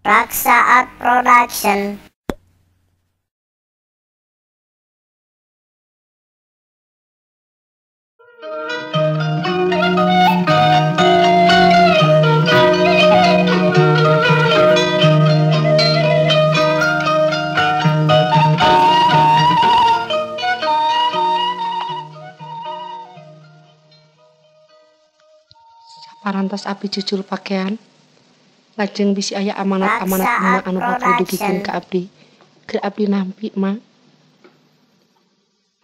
Raksa Art Production. Parantos abdi cucul pakaian lajeng bisi aya amanat-amanat Raksa emak Art anu bakal dugikeun Production. ka abdi keur abdi nampi emak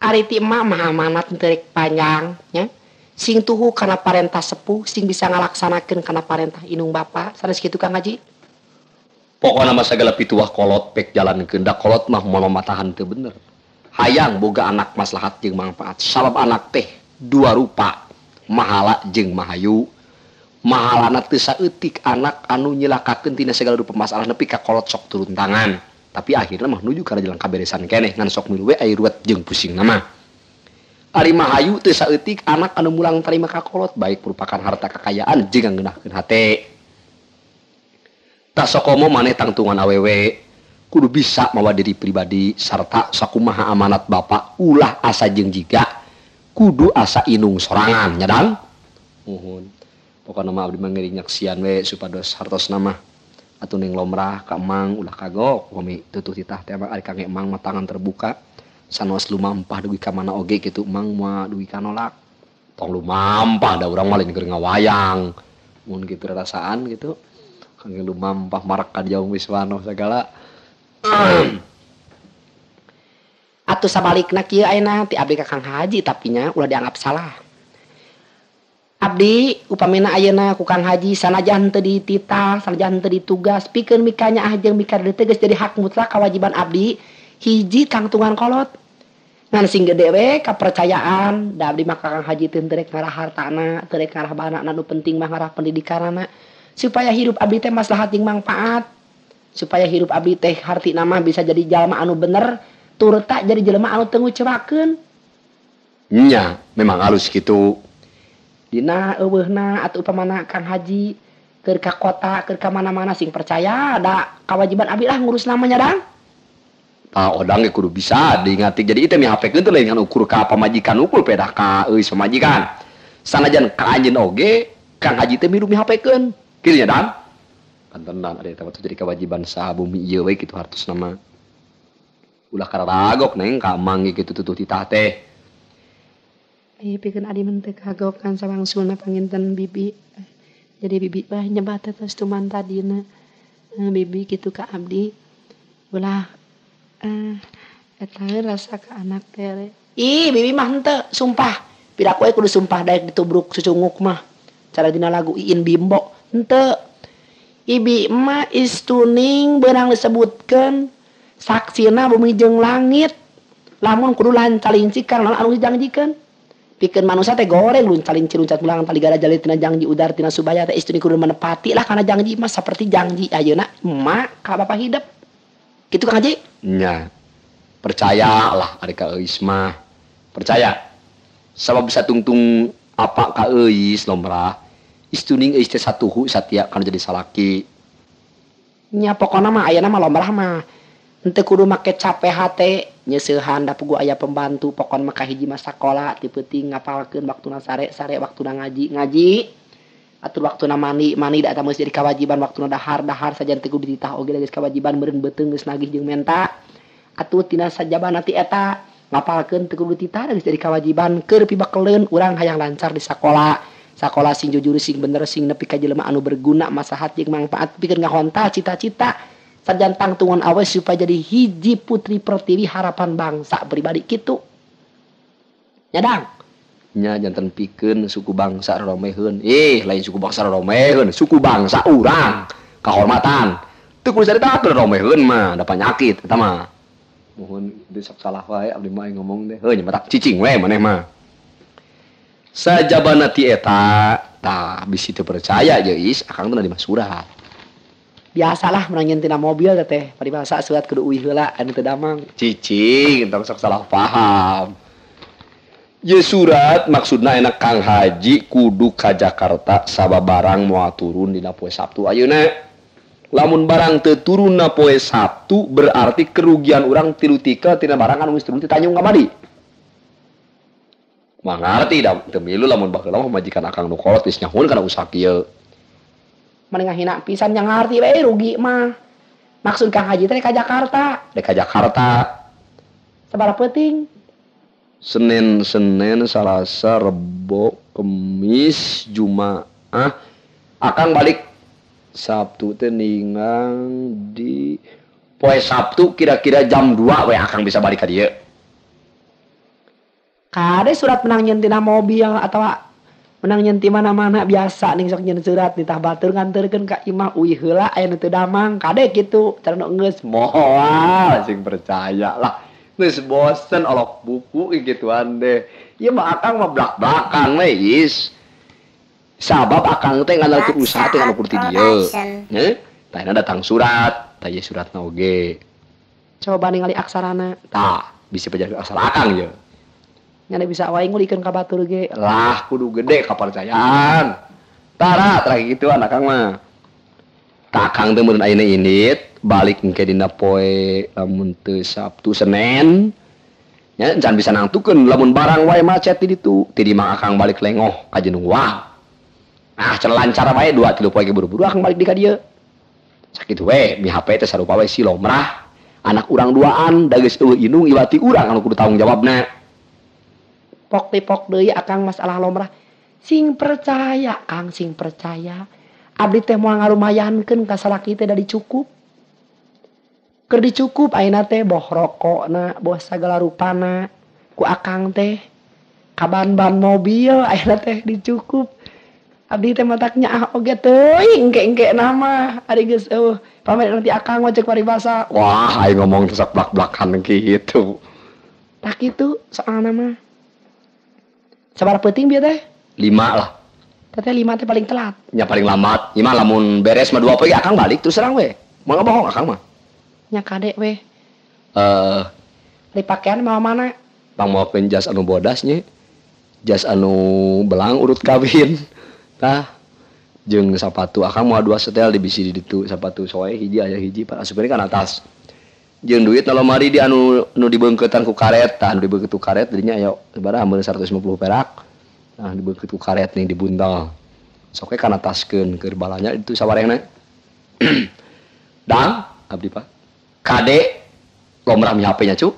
ari ti emak mah amanat teu rek panjang nya sing tuhu kana parentah sepuh sing bisa ngalaksanakeun kana parentah inung bapa sanes kitu Kang Haji. Pokokna mah sagala pituah kolot pek jalankeun da kolot mah moal matahan teu bener. Hayang boga anak maslahat jeung manfaat. Sabab anak teh dua rupa, mahala jeung mahayu. Mahalana teu saeutik anak anu nyilakakeun tina sagala rupa masalah nepi ka kolot sok turun tangan. Tapi akhirna mah nuju ka jalan kaberesan keneh ngan sok milu we aya ruwet jeung pusingna mah. Ari mahayu teu saeutik anak anu mulang tarima ka kolot baik merupakan harta kekayaan jeung ngeunahkeun hate. Tak sokomo maneh tangtungan awewe kudu bisa mawa diri pribadi sarta sakumaha amanat bapa ulah asa jeung jiga kudu asa inung sorangan nyadang. Nuhun. Pokona mah abdi mah ngeuring nyaksian we supados hartosna mah atuh ning lomrah ka emang ulah kagok wami tutuh titah teh ari kangge emang mah tangan terbuka sanos lumampah dugi ka mana oge kitu emang moal dugi ka nolak tong lumampah da urang mah lain keur ngawayang mun kitu rasaan gitu kangge lumampah marak ka jaung wiswano sagala. Atuh sabalikna kieu ayeuna ti abdi ka Kang Haji tapi nya ulah dianggap salah. Abdi upamina ayeuna ku Kang Haji sanajan teu dititah, sanajan teu ditugas, pikeun mikanya ah jeung mika teu geus jadi hak mutlak kewajiban abdi hiji tangtungan kolot. Ngan sing gede we kapercayaan, da abdi mah ka Kang Haji teu rek ngarah hartana, teu rek ngarah bahanana nu penting mah ngarah pendidikanana. Supaya hirup abdi teh maslahat jeung manfaat. Supaya hirup abdi teh hartina mah bisa jadi jalma anu bener, turta jadi jelema anu teu ngucewakeun. Nya memang halus kitu. Dina eueuhna atuh upamana Kang Haji keur ka kota keur ka mana-mana sing percaya da kewajiban abdi lah ngurus namanya dang. Tah odang ge kudu bisa diingati. Jadi ieu teh mihapekeun teh lain ukur ka pamajikan ukul pedah ka euy pamajikan. Sanajan ka anjeun oge Kang Haji teh milu mihapekeun. Kitu nya dang. Pantenan ari eta jadi kewajiban saha bumi ieu we kitu hartosna mah. Ulah kararagok neng ka emang ge kitu tutuh titah teh. Pikeun adi mah teu kagokan sawangsulna panginten bibi. Jadi bibi bah nyebat terus tuman tadina. Bibi kitu ka abdi. Ulah eta rasa ka anak teh. Ih bibi mah henteu sumpah. Pidak we kudu sumpah daek ditubruk cucunguk mah. Cara dina lagu Iin Bimbo henteu. Ibi mah istuning beurang disebutkeun saksina bumi jeung langit. Lamun kudu lancalincik karena anu dijanjikeun. Pikeun manusia teh goreng luncalinci luncat mulang tali gara jali tina janji udar tina subaya teh istuning kudu menepati lah kana janji mah saperti janji ayeuna emak ka bapa hidup. Kitu Kang Haji? Nya. Percaya lah ari ka euis mah. Percaya. Sabab bisa tungtung apa ka euis lomrah. Istuning euis teh satuhu satia kana jadi salaki. Nya pokona mah ayeuna mah lomrah mah henteu kudu make capek hate nyeusehan da pugu aya pembantu pokon mah kahiji mah sakola ti peuting ngapalkeun waktuna sare waktuna ngaji atur waktuna mani da eta geus jadi kewajiban waktuna dahar sajan teu kudu dititah oge geus kewajiban meureun beuteung geus nagih jeung menta atuh tina sajabana ti eta ngapalkeun teu kudu dititah geus jadi kewajiban keur pibakeleun urang hayang lancar di sakola sing jujur sing bener sing nepi ka jelema anu berguna maslahat jeung manfaat pikeun ngahontal cita-cita sajan tangtungan awe supaya jadi hiji putri pertiwi harapan bangsa pribadi kitu. Nyadang. Nya janten pikeun suku bangsa romeheun. Lain suku bangsa romeheun, suku bangsa urang. Kahormatan. Teu kudu caritakeun romeheun mah da panyakit eta mah. Mohon deuk salah wae abdi mah ngomong teh. Heuh nya matak cicing we maneh mah. Sajabana ti eta tah bisi teu percaya geus akang teh na surat. Biasalah menangin tina mobil teh paribasa surat kudu uih heula anu teu damang. Cicing entong sok salah paham. Ye surat maksudna enak Kang Haji kudu ka Jakarta sababarang moal turun dina poe Sabtu ayeuna. Lamun barang teu turunna poe Sabtu berarti kerugian orang 3 tina barang anu geus turun ti Tanjung kamari. Mah ngarti da teu milu lamun baheula mah majikan akang nu kolot geus nyahun kana usaha kieu. Mending ngahina pisan yang ngarti bae rugi mah. Maksud Kang Haji teh ka Jakarta. Dek ka Jakarta. Sabaraha peuting? Senin, Selasa, Rebo, Kemis, Jumaah. Akang balik Sabtu teh ningang di poe Sabtu kira-kira jam 2 we akang bisa balik ka dieu. Kade surat menang nyentina mobil atau menang nyenti mana-mana biasa ning sok nyen surat ditah batur nganterkeun ka imah uih heula aya nu teu damang kade kitu cara nu geus Moal sing percaya lah. Geus bosen olok buku gituan deh. Ieu mah akang mah blak-blakan we is. Sabab akang teh ngandalkeun usaha teh anu kurti dieu. Heh, tayna datang surat, tah surat na oge. coba ningali aksarana Tah, bisa pajaga aksara akang ye. nya bisa wae ngulikeun ka batur ge Lah kudu gede kapercayaan. Tara terakhir gitu anak akang mah. Kakang teh mun ayeuna indit balik engke dina poe lamun teu Sabtu Senen. Nya encan bisa nangtukeun lamun barang wae macet di ditu. Ti di mang akang balik lengoh ka Jeunung Wah. Ah, can lancar wae 2-3 poe ge buru-buru akang balik di ka dieu. Sakitu we, mi HP teh sarupa we si Lomrah. Anak urang duaan da geus eueuh indung iwati urang anu kudu tanggung jawabna. pok deui akang masalah lomrah sing percaya Kang sing percaya abdi teh moal ngarumayankeun ka salaki teh da dicukup keur dicukup ayeuna teh boh rokokna boh sagala rupana ku akang teh kaban-ban mobil ayeuna teh dicukup abdi teh mataknya ah oge teuing engke-engke nama ari geus pamit nanti akang mah ceuk paribasa Wah, aing ngomong terus blak-blakan gitu. tak kitu soalna mah sabaraha peuting bieu teh 5 lah. teteh 5 teh paling telat Nya paling lambat. Ieu mah lamun beres mah 2 poe akang balik terus serang we. Moal bohong akang mah. nya kade we Eh, di pakaian mau mana pangmokeun jas anu bodas nya. Jas anu belang urut kawin. Tah jeung sapatu akang moal 2 setel di bisi di ditu sapatu soe hiji aya hiji asupkeun kan atas. Jeung duit na lomari di anu dibeungkeutan ku karet, tah anu dibeungkeut ku karet dinya aya sabaraha 150 perak. Nah dibeungkeut ku karet ning dibuntal. Sok we kana taskeun keur balanya itu sawarehna. Dang abdi Pak. Kade lomrah mi HP-nya cu.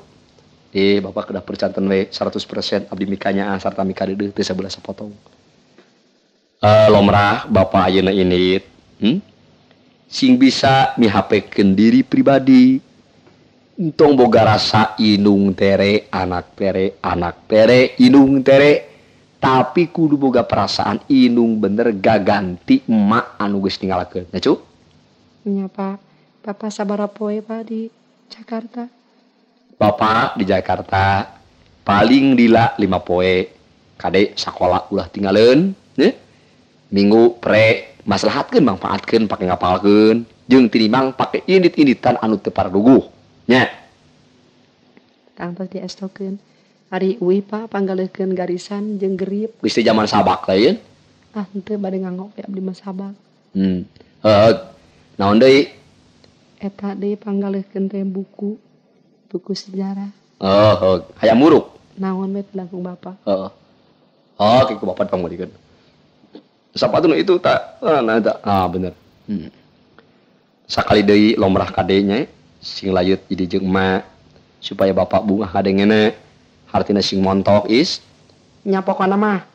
Bapak kedah percanten we 100% abdi mikanya sarta mika deudeuh teu sabeula sapotong. Lomrah Bapak ayeuna indit. Sing bisa mi HP-keun diri pribadi. Entong boga rasa indung tere, anak tere, indung tere. Tapi kudu boga perasaan indung bener gaganti emak anu geus ninggalakeun. Ya cu? nya Pak Bapak sabaraha poe Pak di Jakarta Bapak di Jakarta paling lila 5 poe. Kade sakola ulah tinggaleun, minggu pre maslahatkeun manfaatkeun pake ngapalkeun jeung tinimang pake indit-inditan anu teu paraduguh. Nya. Kang tos diestokeun ari uwi Pak panggalekeun garisan jeung gerip Geus teh zaman sabak lain. ah henteu bade nganggo we abdi mah sabak Naon deui? eta deui panggalekeun teh buku sejarah Hayang muruk. naon we langkung Bapak Kiku bapak pangmulikeun. Sapatu nu itu tak nah eta. Bener. Sakali deui lomrah kadenya sing layut jadi jeung emak supaya bapak bunga kadengena hartina sing montok is nya pokona mah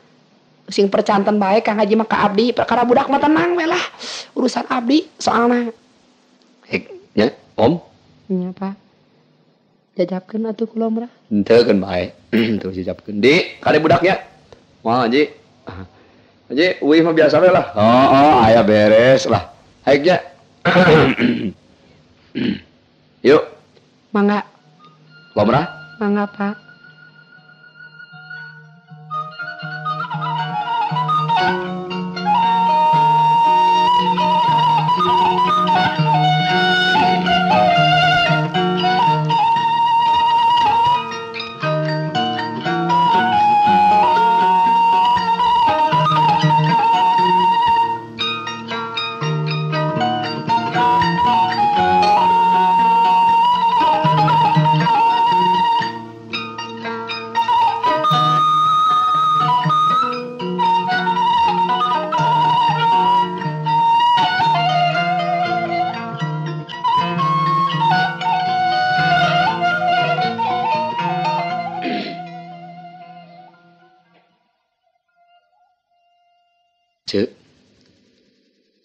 sing percanten bae Kang Haji mah ka abdi perkara budak mah tenang we lah urusan abdi soalna nya om nya Pak jajabkeun atuh ku lomrah henteu keun bae teu jajabkeun di kade budaknya moal Haji uih mah biasa we lah aya beres lah haiknya yuk mangga lomrah mangga Pak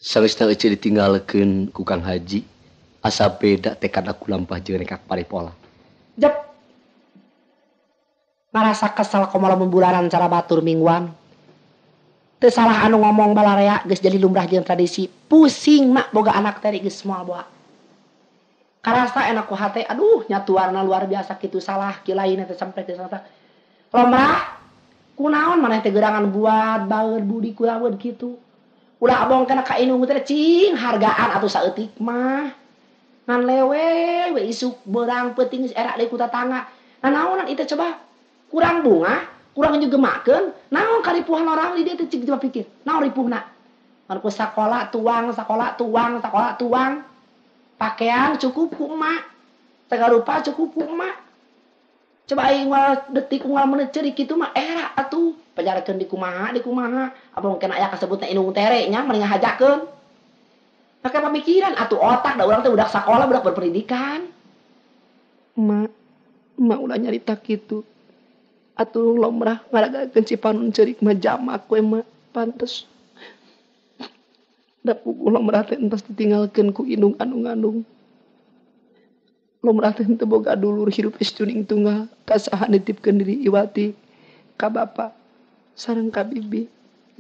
Sawisna ece ditinggalkeun ku Kang Haji, asa beda tekad aku lampah jeung nekak paripola. Jep. Ngarasa kesel komo bulanan cara batur mingguan. Teu salah anu ngomong balarea geus jadi lumrah jeung tradisi. Pusing mak boga anak teri geus moal boa. Karasa enak ku hate, aduh nyatuarna luar biasa kitu salah kieu lain teh sampai teh sanata. Lomrah kunaon maneh teh gerangan buat baeud budi kulaweun kitu. Ulah abong kana ka indung teh cing hargaan atuh saeutik mah. Ngan lewe we isuk beurang peuting geus era deui ku tatangga. Nanaonan itu coba? Kurang bunga, kurang juga makan. Naon karipuhan orang di dia teh cing coba pikir. Naon ripuhna? Ngan ku sakola tuang. Pakaian cukup ku emak. Tagarupa cukup ku emak. Coba aing wal detik unggal menit ceurik kitu mah era atuh. Pajarekeun di kumaha. Abang kena aya kasebutna indung tere nya mending ngahajakeun. Make pamikiran atuh otak da urang teh budak sakola, budak berpendidikan. Mak ulah nyarita kitu. Atuh lomrah ngaragakeun Cipanon ceurik mah jamak we mah pantes. Da puguh lomrah teh entos ditinggalkeun ku indung anu ngandung. Lomrah teh teu boga dulur hirup istuning tunggal, kasaha nitipkeun diri Iwati ka bapa sareng ka bibi.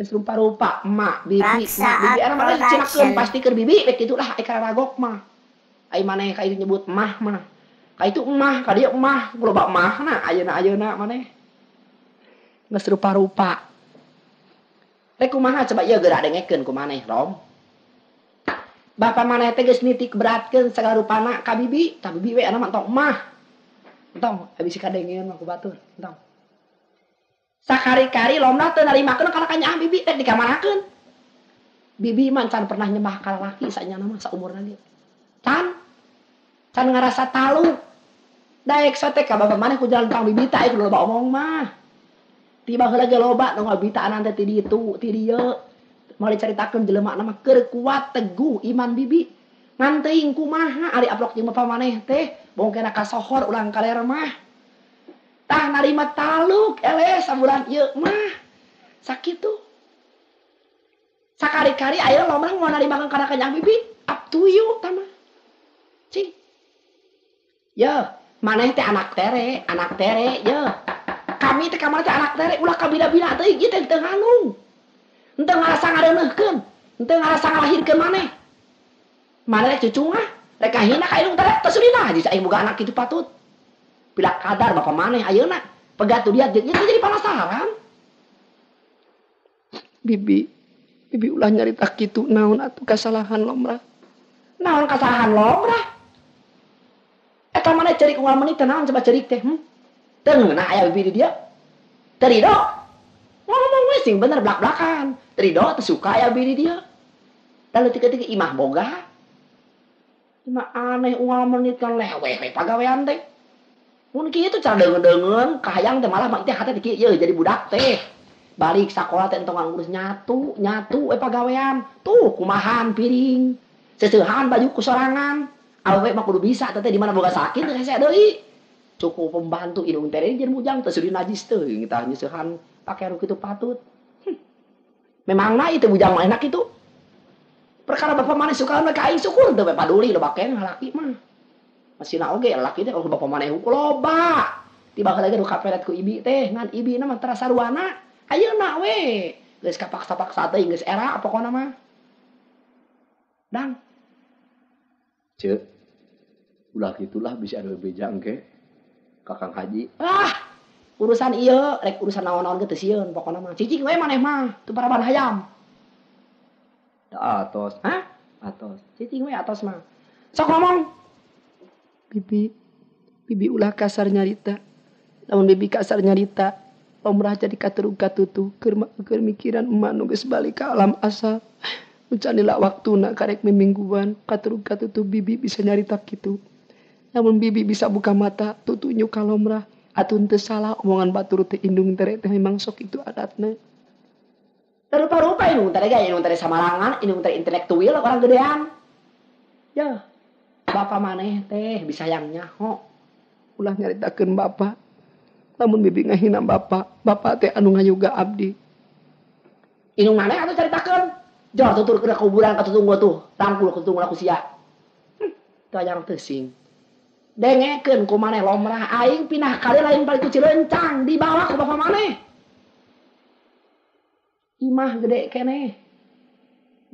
Geus rupa-rupa emak, bibi, Raksa bibi mah dicinakeun Production. pasti keur bibi rek kitulah ai karagok mah. Ai maneh ka ieu nyebut emah mah. Ka itu emah, ka dieu emah, loba emahna ayeuna maneh. Geus rupa-rupa. Rek kumaha coba ieu geura dengekeun ku maneh, Rom. Bapa maneh teh geus nitik beratkeun sagarupana ka bibi, tah bibi we ana mah entong emah. Entong habis kadengeun mah ku batur, entong. Sakari-kari lomna teu narimakeun kana kanyaah bibi rek dikamanakeun. Bibi mah can pernah nyembah ka lalaki sanyana mah saumurna dia. Can ngarasa talu. Daek sote ka bapa maneh ku jalan kang bibi teh aya kudu loba omong mah. Tiba heula ge loba nu ngabitaan teh ti ditu, ti dieu. Mau dicaritakeun jelema na mah keur kuat teguh iman bibi. Ngan teuing kumaha ari aplok jeung bapa maneh teh bongkena ka sohor ulang kaler mah. Tah narima taluk eleh sabulan ieu mah. Sakitu. Sakari-kari aya lomrah mau narimakeun kana kanyaah bibi, up to you tah mah. Cing. Ya, maneh teh anak tere ye. Kami teh kamana teh anak tere ulah kabina-bina teuing ieu teh teu ngalung. Henteu ngarasa ngareuneuhkeun, henteu ngarasa ngalahirkeun maneh. Maneh cucu mah rek kahina ka indung tere teu sulina jadi aing boga anak kitu patut. Bila kadar bapa maneh ayeuna pegatu dia jeung ieu jadi penasaran. Bibi ulah nyarita kitu naon atuh kasalahan lomrah. Naon kasalahan lomrah? Eta maneh ceurik unggal menit teh naon coba ceurik teh? Teu ngeunah aya bibi di dia. Teu ridho. Ngomong we sing bener blak-blakan. Teu ridho teu suka aya bibi di dia. Da leutik-leutik imah boga. Imah aneh unggal menit kan leweh we pagawean teh. Mun kitu cara deungeun kahayang teh malah mah teh hate teh kieu jadi budak teh. Balik sakola teh entongan ngurus nyatu we pagawean. Tuh kumahan piring. Seseuhan baju kusorangan. Awewe mah kudu bisa teh di mana boga sakit teh hese deui. Cukup pembantu indung tere jeung bujang teu sudi najis teuing tah nyeusehan pake anu kitu patut. Memangna ieu teh bujang mah enak kitu. Perkara bapa maneh suka ka aing syukur teu we paduli loba keneh lalaki mah. Masina oge lalaki teh kalau bapa maneh hukum loba. Tiba heula ge nu kaperet ku ibi teh ngan ibina mah terasa ruana. Ayeuna we geus kapaksa-paksa teh geus era pokona mah. Dang. Ceu, ulah gitulah bisa ada beja engke Kakang Haji. Urusan ieu rek urusan naon-naon ge teu sieun pokona mah. Cicing we maneh mah teu paraban hayam. Da atos. Atos. Cicing we atos mah. Sok ngomong. Bibi ulah kasar nyarita. Lamun bibi kasar nyarita, lomrah jadi katerug katutu keur mikiran emak nu geus balik ka alam asal. Ucan lila waktuna karek mimingguan katerug katutu bibi bisa nyarita kitu. Namun bibi bisa buka mata tutunyu ka lomrah. Atun teu salah omongan batur teh indung tere teh memang sok itu adatna. Rupa-rupa indung tere ge indung tere samarangan, indung tere intelektual orang gedean. Ya. Bapa maneh teh bisa yang nyaho. Ulah nyaritakeun bapa. Lamun bibi ngahina bapa teh anu ngayuga abdi. Indung maneh atuh caritakeun. Jor tutur ke kuburan ka tutunggu tuh, rangkul ke tutunggu aku sia. Teu yang teusing. Dengekeun ku maneh lomrah aing pinah kali lain balik ku Cilencang dibawa ku bapa maneh. Imah gede keneh.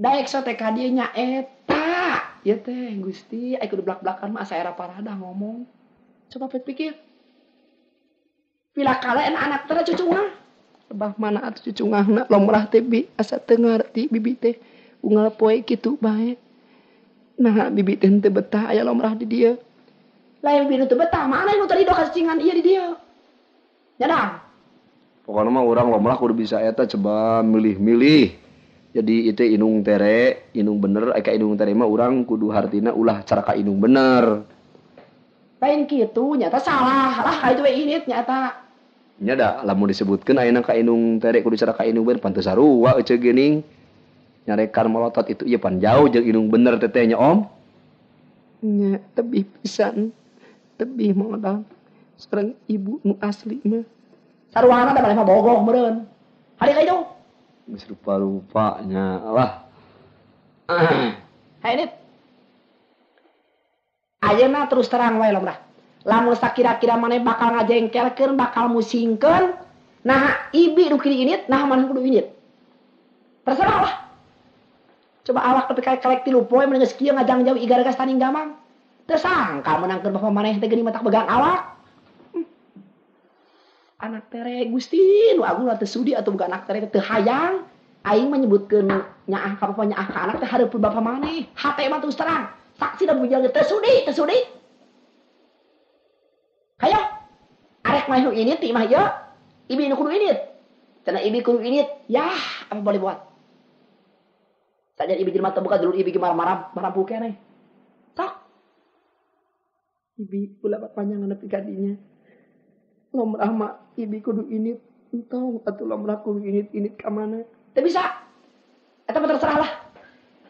Daek sote ka dieu nya eta. Ya teh Gusti, aing kudu blak-blakan mah asa era parada ngomong. Coba pikir. Pila kali anak teh cucungna. Bah mana atuh cucungahna lomrah teh bi asa teu ngarti bibi teh unggal poe kitu bae. Nah bibi teh teu betah aya lomrah di dieu. Lain bibi teu betah mana nu tadi do kacingan ieu di dieu. Nyadang. Pokoknya mah orang lomrah kudu bisa eta coba milih-milih. Jadi itu inung tere, inung bener, eka inung tere mah orang kudu hartina ulah cara ka inung bener. Lain kitu nyata salah lah ka itu we init nyata. Nya da lamun disebutkeun ayeuna ka inung tere kudu cara ka inung bener pan teu sarua euceuk geuning. Nyarekan melotot itu ieu pan jauh jeung inung bener teteh nya Om. Nya tebih pisan. Tebih modal. Sareng ibu nu asli mah. Saruana da balik mah bogoh meureun. Hari ka itu. Geus rupa-rupanya lah. Hai nit. Ayeuna terus terang wae lomrah. Lamun sakira-kira maneh bakal ngajengkelkeun, bakal musingkeun, nah ibi nu kieu init, nah maneh kudu init. Terserah lah. Coba awak tapi kalek 3 poe mun geus kieu ngajang jauh igaragas tanding gamang. Teu sangka menangkeun bapa maneh teh geuning matak begang awak. Anak tere Gusti nu agung teu sudi atuh bukan anak tere teu hayang. Aing menyebutkeun nyaah ka bapa nyaah ka anak teh hareupeun bapa maneh. Hate mah terus terang. Saksi da bujang teu sudi, teu sudi. Hayo, arek mah ini ti mah ya, ibi nu kudu init. Cenah ibi kudu init, yah apa boleh buat. Saja ibi jelema teu buka dulu ibi ge marah-marah keneh. Sok. Ibi ulah panjangan nepi ka dinya. Lomrah mah ibi kudu init, entong atuh lomrah kudu init ka mana. Teu bisa. Eta mah terserah lah.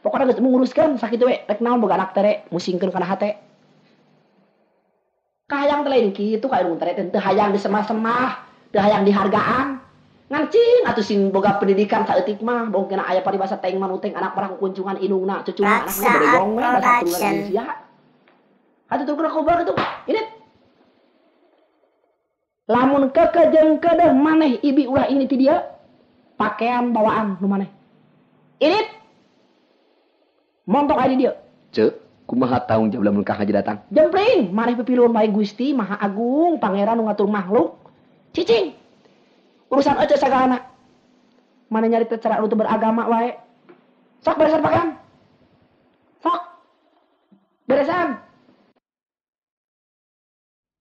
Pokoknya geus menguruskeun sakitu we, rek naon boga anak tere musingkeun kana hate. Kahayang lain kitu ka irung tere teu hayang disemah-semah, teu hayang dihargaan. Ngancing atuh sing boga pendidikan saeutik mah, bongkeuna aya paribasa teng manuteng anak barang kunjungan indungna, cucuna anakna beregong we basa turunan usia. Atuh tukeun kobar itu. Ini. Lamun kekejeng kedeh maneh ibi ulah ini ti dia. Pakaian bawaan nu maneh. Ini. Montok aya di dieu. Ceuk. Kumaha tanggung jawab lamun Kang Haji datang? Jempling, maneh pipilun bae Gusti Maha Agung, pangeran nu ngatur makhluk. Cicing. Urusan aja sagalana. Maneh nyari teh cara nu teu beragama wae. Sok beresan pakaian. Sok. Beresan.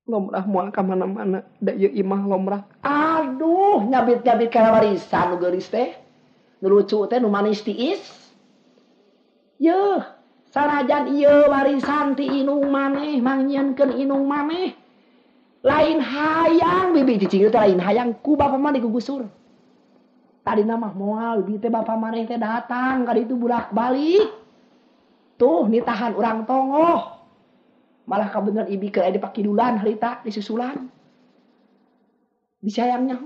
Lomrah moal ka mana-mana, da ieu imah lomrah. Aduh, nyabit-nyabit kana warisan nu geulis teh. Nu lucu teh nu manis tiis. Yeuh. Sanajan ieu warisan ti inung maneh mangnyeunkeun inung maneh lain hayang bibi cicing teh lain hayang ku bapa maneh digugusur tadina mah moal bibi teh bapa maneh teh datang ka ditu bolak-balik tuh nitahan urang tongoh malah kabeneran ibi keur aya di pakidulan harita disusulan disayangnya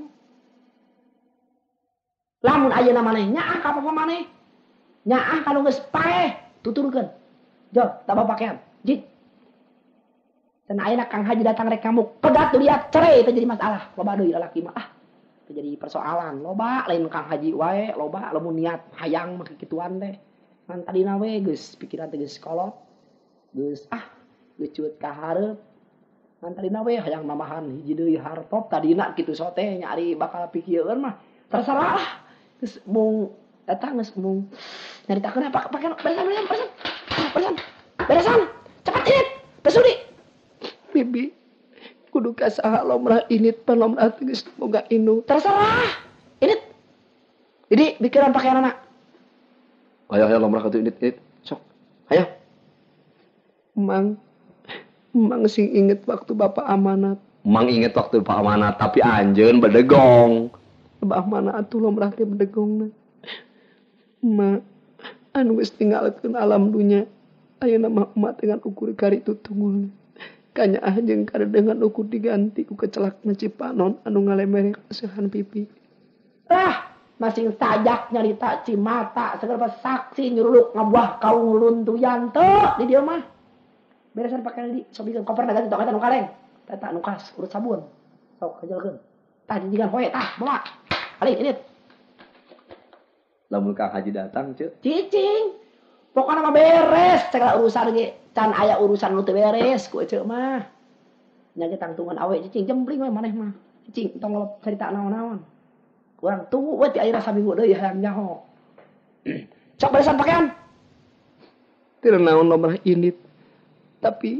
lamun ayeuna maneh nyaah ka bapa maneh nyaah ka nu geus paeh tuturkeun. Jor, tambah pakaian. Jid. Dan ayeuna Kang Haji datang rek kamu. Pegat tuh lihat cerai itu jadi masalah. Loba deui lalaki mah. Itu jadi persoalan. Loba lain Kang Haji wae, loba lamun niat hayang mah kikituan teh. Ngan tadina we geus pikiran teh geus kolot. Geus geus cuet ka hareup. Ngan tadina we hayang namahan hiji deui hartop tadina kitu sote nyari bakal pikieun mah. Terserah lah. Geus mung eta geus mung nyaritakeun apa pakaian beresan cepat init pesudi bibi kudu ka saha lomrah init pan lomrah geus boga indung terserah init jadi pikiran pakaian anak Ayo lomrah ka init sok ayo mang sing inget waktu bapak amanat mang inget waktu bapak amanat tapi anjeun bedegong bapak amanat atuh lomrah teh bedegongna ma anu geus tinggalkeun alam dunya ayeuna mah emak dengan ukur kari tutungul kanyaah jeung kadedengan ukur diganti ku kecelakna Cipanon anu ngalemereh kasihan pipi masing sajak nyarita cimata segala saksi nyuruluk ngabuah kau nguruntuyan teu di dieu mah beresan pakaian di sok bikin koper dagang tok eta nu kaleng eta nu kas urut sabun sok kajelkeun tah jijigan hoe tah bawa kali ini Lamun Kang Haji datang ceu. cicing pokokna mah beres segala urusan ge can aya urusan nu teu beres ku ceu mah nya ge tangtungan awe cicing jembling we maneh mah cicing tong cerita naon-naon urang tunggu we ti ayeuna saminggu deui hayang nyaho sok beresan pakaian Teu naon lomrah init. Tapi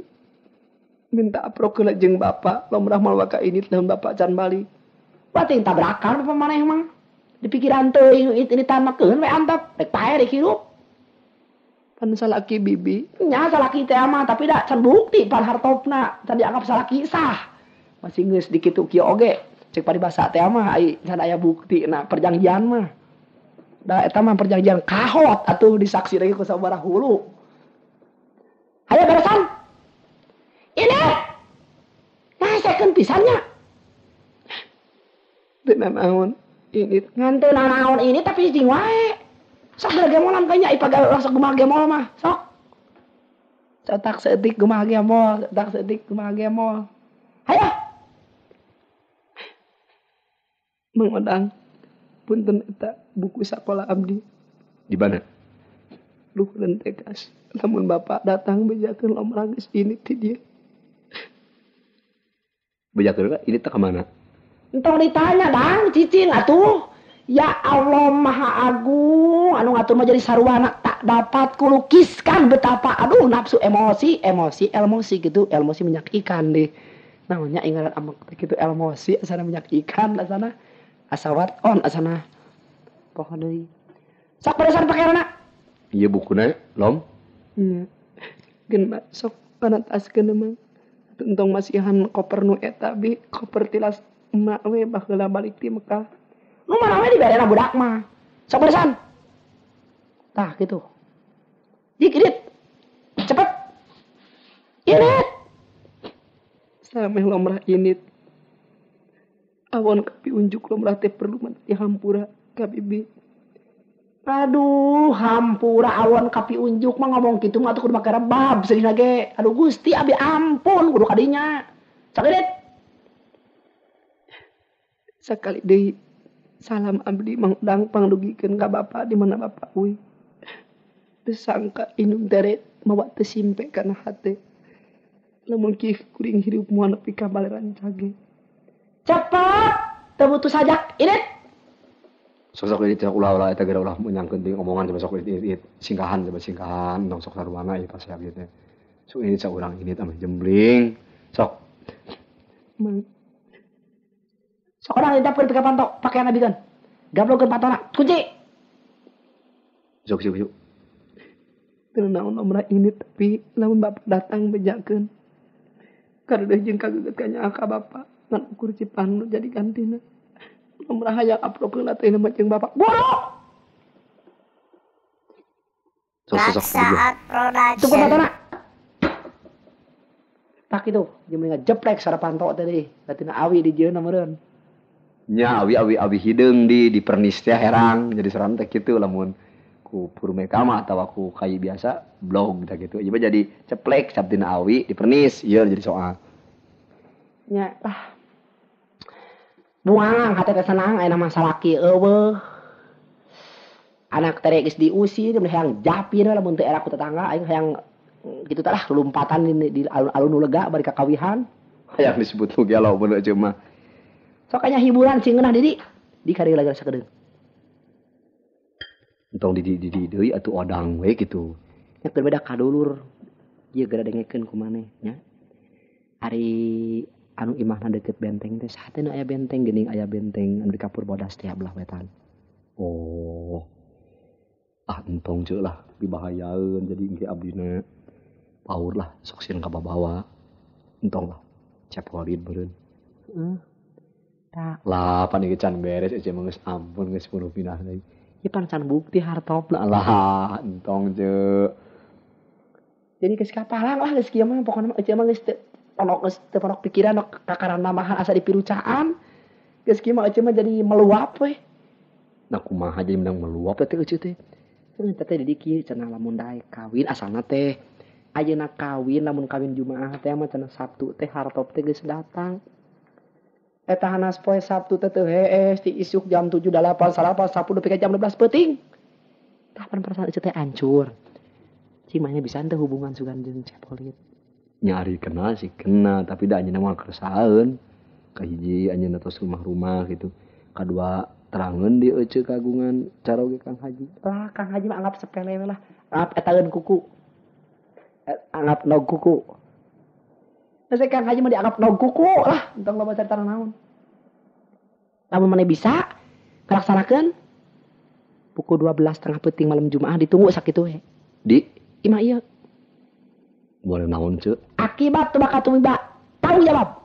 minta aprokeun jeung bapak lomrah mawa ka init lamun bapak can balik. berarti tabrakan apa maneh mah di pikiran teuing ini tamakeun we antep rek pae rek hirup Pan salaki bibi. nya salaki teh mah tapi da can bukti pan hartopna can dianggap salaki sah masih geus di kitu kieu oge cek paribasa teh mah ai can aya bukti na perjanjian mah da eta mah perjanjian kahot atuh disaksi lagi ku sabaraha hulu aya beresan ini ngasekeun pisannya Teu naon init. nganteun naon ini tapi jeung wae sok gemolan kayaknya ipagawe sok gemah gemol mah sok Cetak seetik gemah gemol, cetak seetik gemah gemol. hayo Mang Odang. Punten eta buku sakola abdi. Di mana? Luhureun tegas. Lamun bapak datang bejakeun lomrah geus init ti dieu. Bejakeun ka ini teh ka mana? entong ditanya dang cicing atuh ya Allah Maha Agung anu ngatur mah jadi sarwana tak dapat kulukiskan betapa aduh nafsu emosi gitu emosi minyak ikan deh namanya ingat amak gitu emosi asana minyak ikan asana asawat on asana pohon deui sok beresan pakaianna Iya bukuna lom. Nya. Gen sok panantaskeun mah. Entong masihan koper nu eta bi koper tilas emak we baheula balik ti Mekah. nu mana we diberena budak mah sok beresan tah gitu dikit cepet irit Sameh lomrah init. Awon kapi unjuk lomrah teh perlu mati hampura ka bibi. aduh hampura awon kapi unjuk mah ngomong gitu mah atuh kudu make rebab sedina ge aduh Gusti abi ampun kudu kadinya sok irit Sakali deui salam abdi Mang Odang pangdugikeun ka bapak di mana bapak uy. Teu sangka indung deret mawa teu simpe kana hate. Lamun kieu kuring hirup moal nepi ka baleran cage. cepet teu butuh sajak irit Sok ini teh ulah-ulah eta gara ulah menyangkeun di omongan coba sok ini singkahan dong sok sarwana ieu pas ya gitu. Sok ini saurang ini tambah jembling. Sok. Mang sok urang dapur teu kapanto pakaian abikeun gablogkeun patona kunci Sok. teu naon lomrah init tapi lamun bapak datang bejakeun. Kareudeung jeung kageget ka nyaah ka bapak ngan ukur cipan nu jadi gantina. Lomrah hayang aprokeun teh mah jeung bapak. buru Sok. Saat tunggu Production. patona tak itu jeung jeplek sarapanto teh deui batina awi di jeuna meureun Nya awi hideung di pernis teh herang jadi seram teh kitu lamun ku pur mekama atawa ku kai biasa blog teh gitu. Ieu jadi ceplek sabdina awi di pernis ieu jadi soal. nya tah buang hate teh senang aya mah salaki eueuh anak teh geus diusir mun hayang japi we lamun teu era ku tetangga aing hayang kitu tah lah lompatan di alun-alun nu lega bari kakawihan Hayang disebut nu gelo bener cuma. sok anya hiburan sing ngeunah didi di kari lagi sakedeung Entong di deui atuh odang we gitu. nya keur beda kadulur ieu gara dengekeun ku maneh nya ari anu imahna deukeut benteng teh sahateuna aya benteng geuning aya benteng anu di kapur bodas teh belah wetan Oh. Entong ceu lah dibahayaeun jadi engke abdina paur lah sok sieun ka babawa. Entong lah. Cepolin beureun. tak Lah pan ieu can beres ece mah geus ampun geus puluh pindah deui. ieu pan can bukti hartopna Lah entong ceu. jadi geus kapalang lah geus kieu mah pokona mah ece mah geus teu ponok pikiran nok kakaran namahan asa dipirucaan geus kieu mah ece mah jadi meluap we Nah kumaha jadi menang meluap teh eueuh teh. Ternyata teh di kieu cenah lamun daek kawin asalna teh ayeuna kawin lamun kawin Jumaah teh mah cenah Sabtu teh hartop teh geus datang. Eta hanas poe Sabtu teh teu hees ti isuk jam 7 8 salapan sapu nepi ka jam 12 peuting. Tah pan perasaan eueuh teh hancur. Cing mah nya bisa teh hubungan sugan jeung Cepolit. Nyari kenal sih kena tapi da anjeunna mah keresaheun. Kahiji anjeunna tos rumah-rumah gitu. Kadua terangeun di eueuh kagungan caroge Kang Haji. Lah Kang Haji mah anggap sepele we lah. Anggap etaeun kuku. Anggap nog kuku. Nasi Kang Haji mah dianggap nog kuku lah. Entong loba carita naon. Lamun maneh bisa ngalaksanakeun pukul 12.30 peuting malam Jumaah ditunggu sakitu we. Di Imah ieu. boleh naon ceu? Akibat teu bakal tumiba. Tanggung jawab.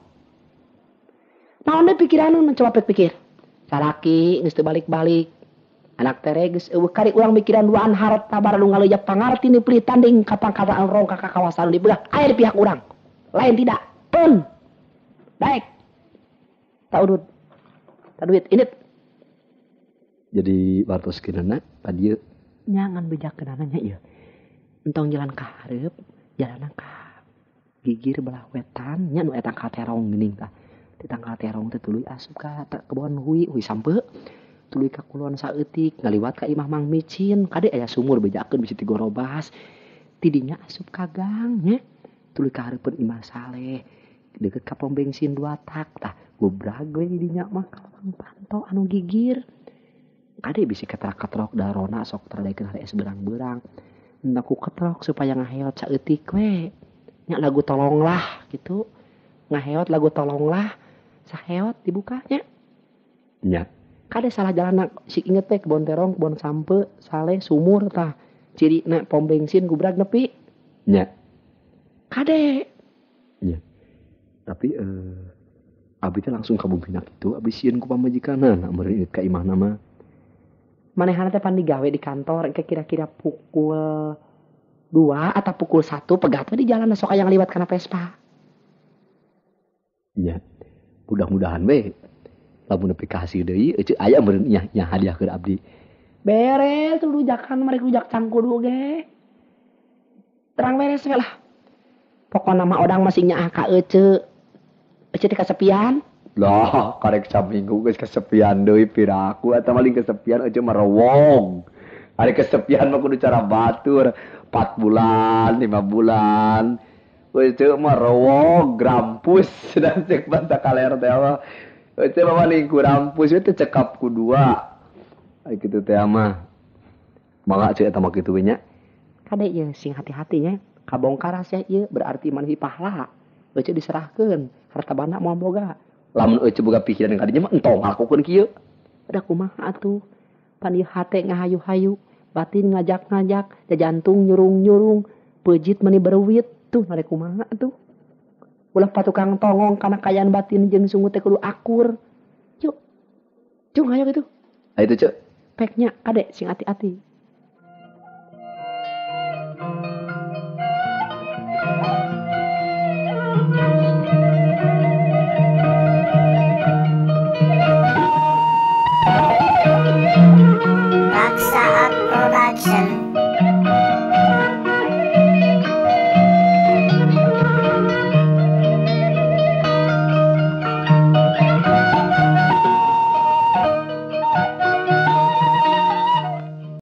Naon deui pikiraneun coba pikir. Salaki geus teu balik-balik. Anak tere geus eueuh kari urang mikiran duaan harta barang ngaleujak pangarti ni peulit tanding kapangkataan rong ka kawasan di belah aya di pihak urang. Lain tidak. Pun. Baik. Tak urut. Tak duit ini. Jadi bartos keunana tadi Nyangan bejakeunana nya ieu. Entong jalan ka hareup, jalan ka gigir belah wetan nya nu eta ka terong geuning tah. Di tanggal terong teh tuluy asup ka kebon huy sampe tuluy ka kulon saeutik ngaliwat ka Imah Mang Micin kade aya sumur bejakeun bisi ti gorobas tidinya asup ka gang nya tuluy ka hareupeun Imah Saleh deukeut ka pom bensin 2 tak tah gubrag we didinya mah kalapang panto anu gigir kade bisi ketrak-ketrok darona sok terdaekeun hari es berang-berang hendak ku ketrok supaya ngaheot saeutik we nya lagu tolonglah gitu ngaheot lagu tolonglah saheot dibukanya nya kade salah jalan si inget teh kebon terong kebon sampe Saleh sumur tah ciri na pom bensin gubrag nepi nya kade nya tapi abi teh langsung ka Bumbina kitu abi sieun ku pamajikanna meureun ka imah nama manehana teh pan digawe di kantor engke kira-kira pukul 2 atau pukul 1 pegat we di jalan sok aya ngaliwat kana Vespa nya mudah-mudahan we lamun nepi ka hasil deui eueuh aya meureun nya hadiah keur abdi beres rujakan mari rujak cangkudu ge terang beres we lah pokona mah odang masih nyaah ka eueuh teh kasepian lah karek saminggu geus kesepian deui piraku eta maling kesepian eueuh mah rewong ari kesepian mah kudu cara batur 4 bulan 5 bulan eueuh mah rewong grampus dan cek banta kaler teh mah eueuh mah maling grampus teh cekap ku 2 ai kitu teh mah mangga ceuk eta mah kitu we nya kade ieu sing hati-hati nya kabongkar rahasia ieu berarti maneh pahala eueuh diserahkeun harta banda moal boga lamun eueuh boga pikiran kadinya mah entong ngalakukeun kieu da kumaha atuh pan ieu hate ngahayu-hayu batin ngajak-ngajak jantung nyurung-nyurung peujit meuni bereuwit tuh mare kumaha atuh ulah patukang tongong kana kayaan batin jeung sungguh teh kudu akur yuk cung hayo gitu ayo tuh cek peknya ade sing hati-hati Raksa Art Production.